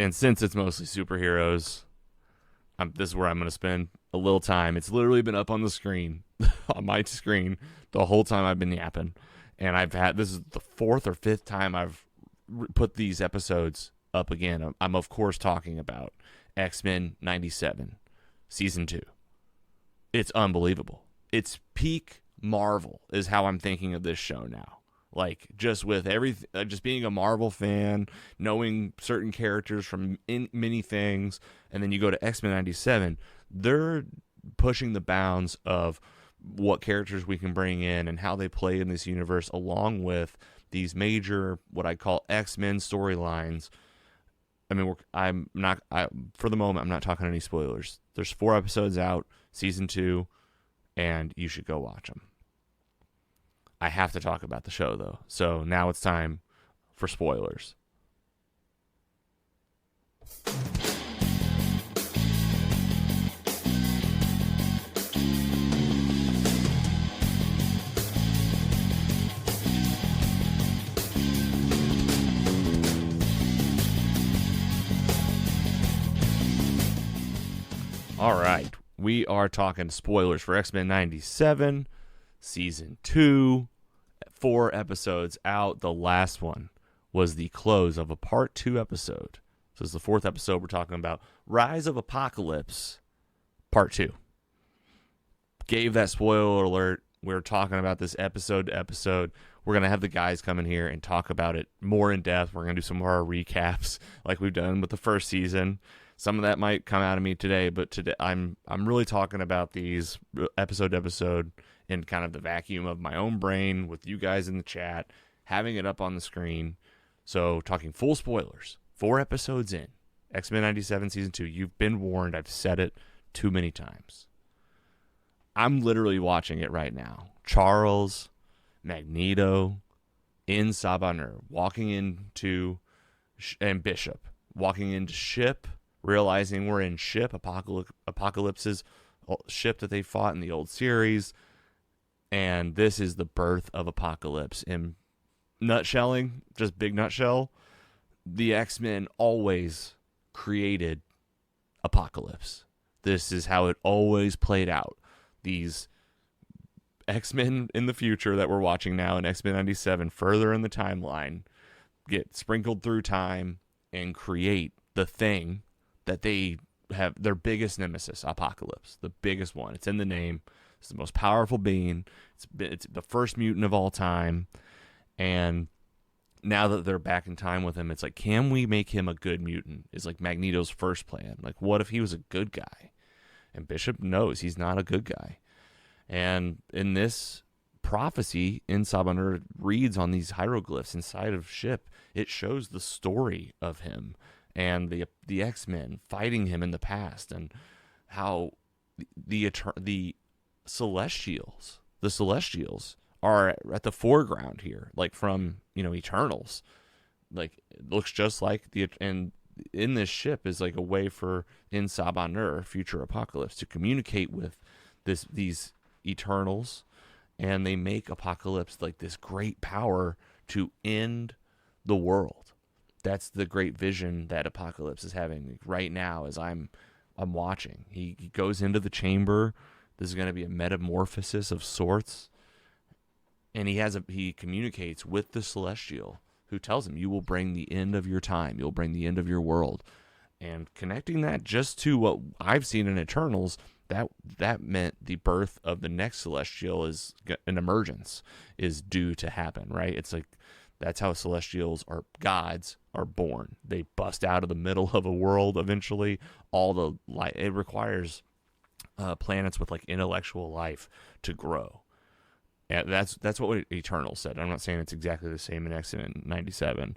And since it's mostly superheroes, this is where I'm going to spend a little time. It's literally been up on the screen, on my screen, the whole time I've been yapping. And this is the fourth or fifth time I've put these episodes up again. I'm of course talking about X-Men 97, Season 2. It's unbelievable. It's peak Marvel is how I'm thinking of this show now. Like, just with everything, just being a Marvel fan, knowing certain characters from many things, and then you go to X-Men 97, they're pushing the bounds of what characters we can bring in and how they play in this universe, along with these major, what I call X-Men storylines. I mean, for the moment, I'm not talking any spoilers. There's 4 episodes out, Season 2, and you should go watch them. I have to talk about the show, though. So now it's time for spoilers. All right. We are talking spoilers for X-Men 97, Season 2. 4 episodes out. The last one was the close of a part 2 episode. So it's the 4th episode. We're talking about Rise of Apocalypse, part 2. Gave that spoiler alert. We're talking about this episode to episode. We're going to have the guys come in here and talk about it more in depth. We're going to do some more recaps like we've done with the first season. Some of that might come out of me today, but today I'm really talking about these episode to episode in kind of the vacuum of my own brain with you guys in the chat, having it up on the screen. So talking full spoilers, 4 episodes in, X-Men 97 Season 2. You've been warned. I've said it too many times. I'm literally watching it right now. Charles, Magneto, in Sabanur, walking into, and Bishop, walking into ship, realizing we're in ship, Apocalypse's ship that they fought in the old series. And this is the birth of Apocalypse. In nutshelling, just big nutshell, the X-Men always created Apocalypse. This is how it always played out. These X-Men in the future that we're watching now in X-Men 97, further in the timeline, get sprinkled through time and create the thing that they have, their biggest nemesis, Apocalypse. The biggest one. It's in the name. It's the most powerful being. It's the first mutant of all time. And now that they're back in time with him, it's like, can we make him a good mutant? Is like Magneto's first plan. Like, what if he was a good guy? And Bishop knows he's not a good guy. And in this prophecy, in Sabanur reads on these hieroglyphs inside of ship, it shows the story of him and the X-Men fighting him in the past, and how the Celestials are at the foreground here, like from, Eternals. Like, it looks just like and in this ship is like a way for in Sabanur, future Apocalypse, to communicate with these Eternals, and they make Apocalypse like this great power to end the world. That's the great vision that Apocalypse is having right now as I'm watching. He goes into the chamber. This is going to be a metamorphosis of sorts. And he communicates with the Celestial, who tells him, you will bring the end of your time. You'll bring the end of your world. And connecting that just to what I've seen in Eternals, that meant the birth of the next Celestial, is an emergence, is due to happen, right? It's like, that's how Celestials or gods are born. They bust out of the middle of a world eventually. All the light, it requires planets with like intellectual life to grow. And that's what Eternal said. I'm not saying it's exactly the same in X-Men 97.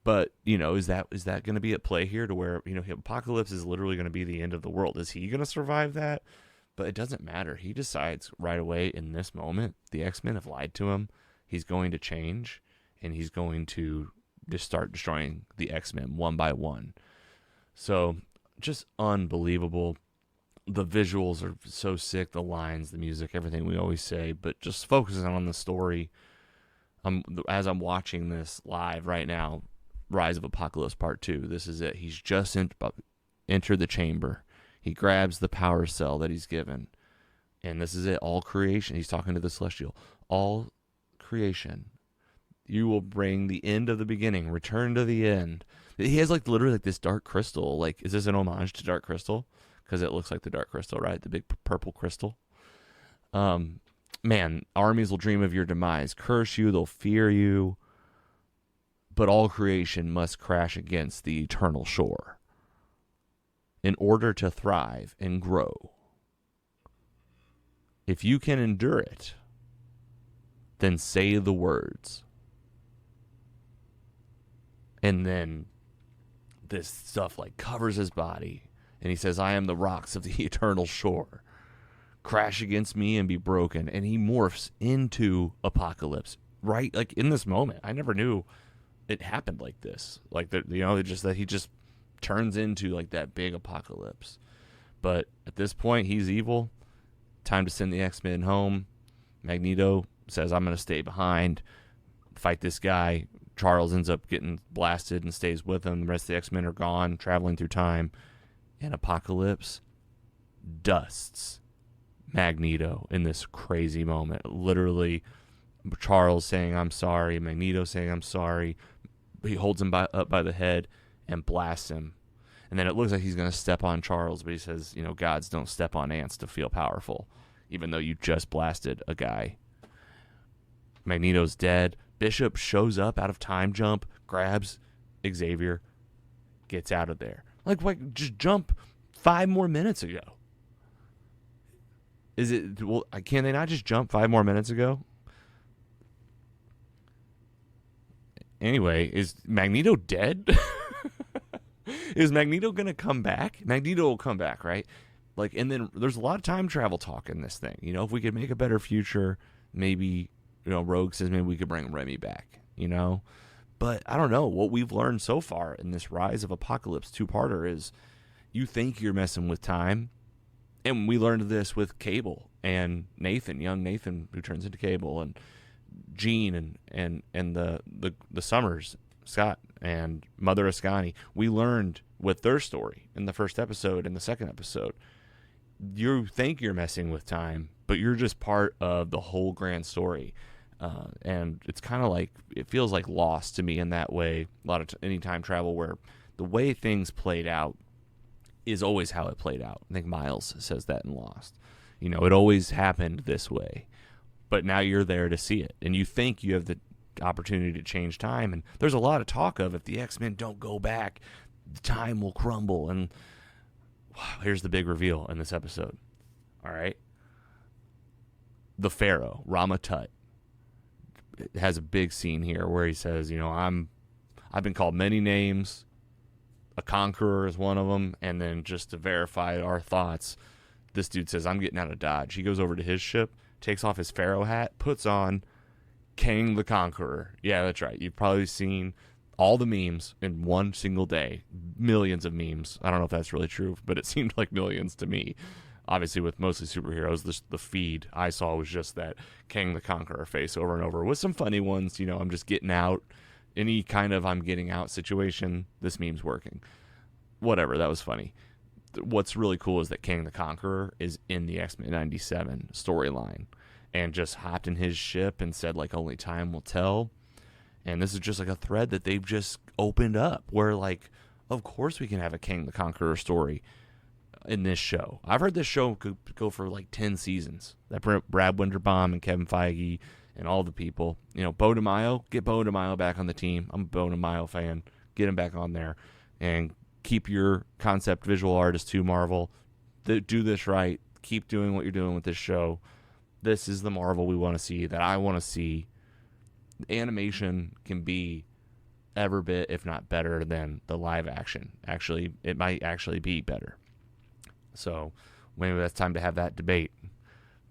But, is that going to be at play here to where, Apocalypse is literally going to be the end of the world? Is he going to survive that? But it doesn't matter. He decides right away in this moment, the X-Men have lied to him. He's going to change, and he's going to just start destroying the X-Men one by one. So just unbelievable. The visuals are so sick, the lines, the music, everything we always say, but just focusing on the story. As I'm watching this live right now, Rise of Apocalypse Part 2. This is it. He's just entered the chamber. He grabs the power cell that he's given. And this is it. All creation. He's talking to the Celestial. All creation. You will bring the end of the beginning. Return to the end. He has like literally like this dark crystal. Like, is this an homage to Dark Crystal? Because it looks like the Dark Crystal, right? The big purple crystal. Man, armies will dream of your demise. Curse you. They'll fear you. But all creation must crash against the eternal shore in order to thrive and grow. If you can endure it, then say the words. And then this stuff like covers his body. And he says, I am the rocks of the eternal shore. Crash against me and be broken. And he morphs into Apocalypse. Right? Like in this moment. I never knew it happened like this. Like, just that he just turns into like that big Apocalypse. But at this point, he's evil. Time to send the X-Men home. Magneto says, I'm going to stay behind, fight this guy. Charles ends up getting blasted and stays with him. The rest of the X-Men are gone, traveling through time. And Apocalypse dusts Magneto in this crazy moment. Literally, Charles saying, I'm sorry. Magneto saying, I'm sorry. He holds him up by the head and blasts him. And then it looks like he's going to step on Charles, but he says, gods don't step on ants to feel powerful, even though you just blasted a guy. Magneto's dead. Bishop shows up out of time jump, grabs Xavier, gets out of there. Like just jump 5 more minutes ago. Can they not just jump 5 more minutes ago? Anyway, is Magneto dead? Is Magneto going to come back? Magneto will come back, right? Like, and then there's a lot of time travel talk in this thing. If we could make a better future, maybe, Rogue says maybe we could bring Remy back, But I don't know. What we've learned so far in this Rise of Apocalypse 2-parter is you think you're messing with time. And we learned this with Cable and Nathan, young Nathan, who turns into Cable, and Jean and the Summers, Scott, and Mother Ascani. We learned with their story in the first episode and the second episode. You think you're messing with time, but you're just part of the whole grand story. And it's kind of like, it feels like Lost to me in that way. A lot of any time travel where the way things played out is always how it played out. I think Miles says that in Lost. It always happened this way. But now you're there to see it. And you think you have the opportunity to change time. And there's a lot of talk of if the X-Men don't go back, the time will crumble. And wow, here's the big reveal in this episode. All right. The Pharaoh, Rama Tut, has a big scene here where he says, I've been called many names. A conqueror is one of them. And then just to verify our thoughts, this dude says, I'm getting out of Dodge. He goes over to his ship, takes off his Pharaoh hat, puts on Kang the Conqueror. Yeah, that's right. You've probably seen all the memes in one single day. Millions of memes. I don't know if that's really true, but it seemed like millions to me. Obviously, with mostly superheroes, the feed I saw was just that Kang the Conqueror face over and over with some funny ones. I'm just getting out. Any kind of I'm getting out situation, this meme's working. Whatever, that was funny. What's really cool is that Kang the Conqueror is in the X-Men 97 storyline and just hopped in his ship and said, like, only time will tell. And this is just like a thread that they've just opened up where, like, of course we can have a Kang the Conqueror story in this show. I've heard this show could go for like 10 seasons. That Brad Winterbaum and Kevin Feige and all the people. Bo DeMaio, get Bo DeMaio back on the team. I'm a Bo DeMaio fan. Get him back on there. And keep your concept visual artist too, Marvel. Do this right. Keep doing what you're doing with this show. This is the Marvel we want to see, that I want to see. Animation can be every bit, if not better, than the live action. Actually, it might actually be better. So maybe that's time to have that debate.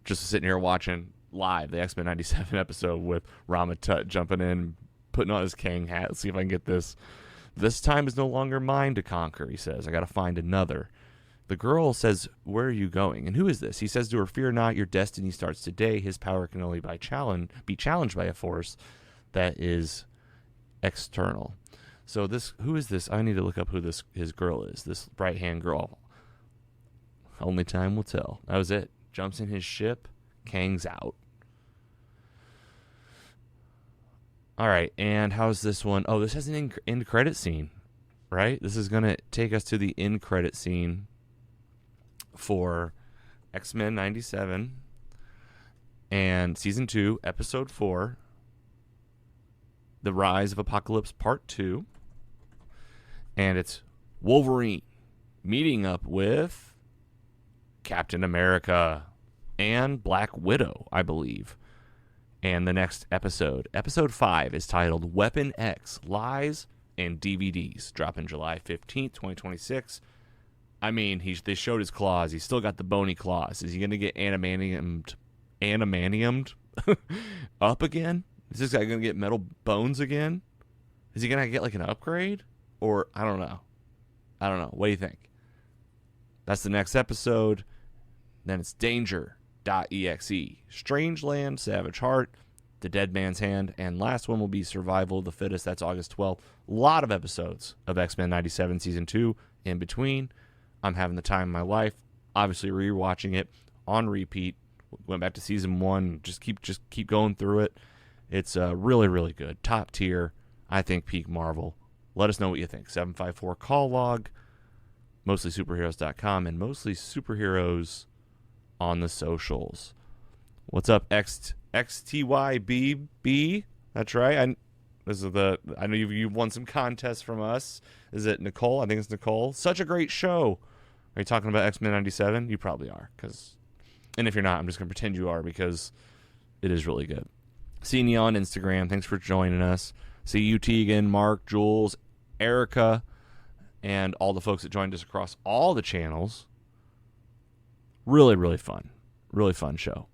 Just sitting here watching live the X-Men 97 episode with Rama Tut jumping in, putting on his Kang hat. Let's see if I can get this. This time is no longer mine to conquer, he says. I got to find another. The girl says, where are you going? And who is this? He says to her, fear not, your destiny starts today. His power can only be challenged by a force that is external. So who is this? I need to look up who his girl is. This right-hand girl. Only time will tell. That was it. Jumps in his ship. Kang's out. All right, and how's this one? Oh, this has an end credit scene, right? This is going to take us to the end credit scene for X-Men 97 and Season 2, Episode 4, The Rise of Apocalypse Part 2. And it's Wolverine meeting up with Captain America and Black Widow, I believe. And the next episode, Episode 5, is titled Weapon X, Lies and DVDs, dropping July 15th, 2026. I mean, they showed his claws. He's still got the bony claws. Is he going to get animaniumed up again? Is this guy going to get metal bones again? Is he going to get like an upgrade? Or, I don't know. What do you think? That's the next episode. Then it's Danger.exe, Strangeland, Savage Heart, The Dead Man's Hand, and last one will be Survival of the Fittest. That's August 12th. A lot of episodes of X-Men 97 Season 2 in between. I'm having the time of my life. Obviously, rewatching it on repeat. Went back to Season 1. Just keep going through it. It's really, really good. Top tier. I think peak Marvel. Let us know what you think. 754 call log, mostlysuperheroes.com, and Mostly Superheroes on the socials. What's up, XTYBB? That's right. I know you've won some contests from us. Is it Nicole? I think it's Nicole. Such a great show. Are you talking about X-Men 97? You probably are. And if you're not, I'm just going to pretend you are because it is really good. Seeing you on Instagram. Thanks for joining us. See you, Tegan, Mark, Jules, Erica, and all the folks that joined us across all the channels. Really, really fun. Really fun show.